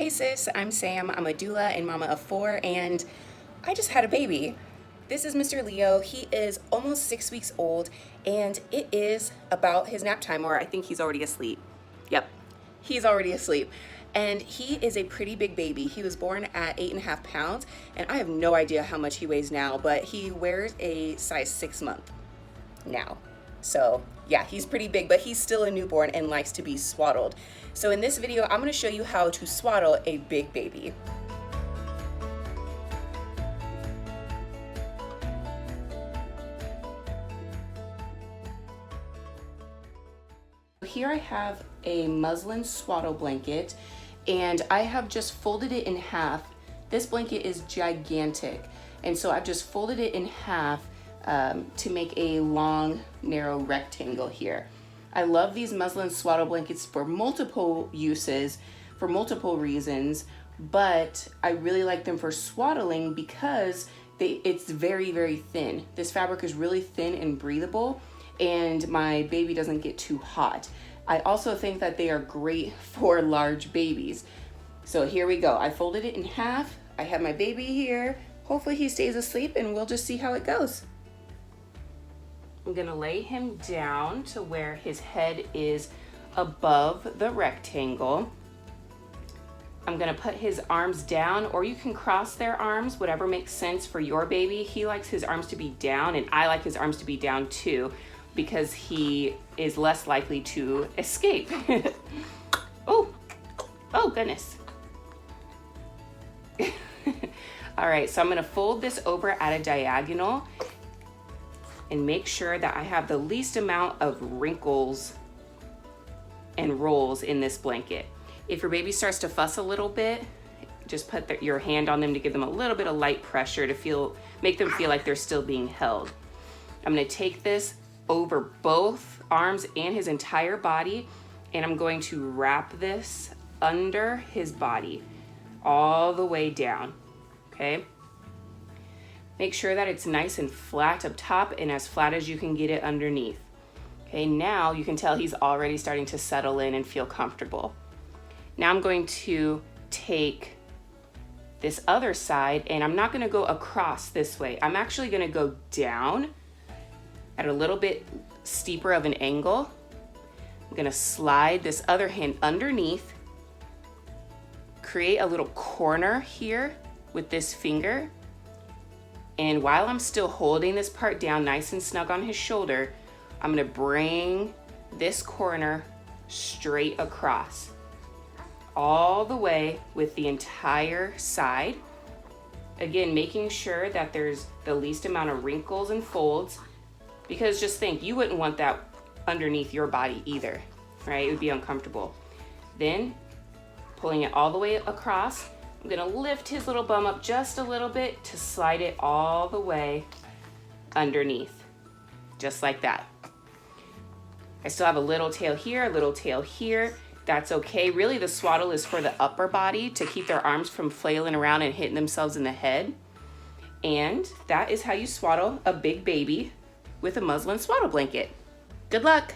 Hey sis, I'm Sam. I'm a doula and mama of 4, and I just had a baby. This is Mr. Leo. He is almost 6 weeks old, and it is about his nap time, or I think he's already asleep. Yep, he's already asleep. And he is a pretty big baby. He was born at 8.5 pounds, and I have no idea how much he weighs now, but he wears a size 6 month now. So yeah, he's pretty big, but he's still a newborn and likes to be swaddled. So in this video, I'm gonna show you how to swaddle a big baby. Here I have a muslin swaddle blanket, and I have just folded it in half. This blanket is gigantic, and so I've just folded it in half to make a long, narrow rectangle here. I love these muslin swaddle blankets for multiple uses, for multiple reasons, but I really like them for swaddling because it's very, very thin. This fabric is really thin and breathable, and my baby doesn't get too hot. I also think that they are great for large babies. So here we go. I folded it in half. I have my baby here. Hopefully he stays asleep and we'll just see how it goes. I'm gonna lay him down to where his head is above the rectangle. I'm gonna put his arms down, or you can cross their arms, whatever makes sense for your baby. He likes his arms to be down, and I like his arms to be down too, because he is less likely to escape. Oh goodness. All right, so I'm gonna fold this over at a diagonal and make sure that I have the least amount of wrinkles and rolls in this blanket. If your baby starts to fuss a little bit, just put your hand on them to give them a little bit of light pressure to make them feel like they're still being held. I'm gonna take this over both arms and his entire body, and I'm going to wrap this under his body all the way down, okay? Make sure that it's nice and flat up top and as flat as you can get it underneath. Okay, now you can tell he's already starting to settle in and feel comfortable. Now I'm going to take this other side, and I'm not gonna go across this way. I'm actually gonna go down at a little bit steeper of an angle. I'm gonna slide this other hand underneath, create a little corner here with this finger, and while I'm still holding this part down nice and snug on his shoulder, I'm gonna bring this corner straight across, all the way with the entire side. Again, making sure that there's the least amount of wrinkles and folds, because just think, you wouldn't want that underneath your body either, right? It would be uncomfortable. Then, pulling it all the way across, I'm gonna lift his little bum up just a little bit to slide it all the way underneath, just like that. I still have a little tail here, a little tail here. That's okay. Really, the swaddle is for the upper body to keep their arms from flailing around and hitting themselves in the head. And that is how you swaddle a big baby with a muslin swaddle blanket. Good luck.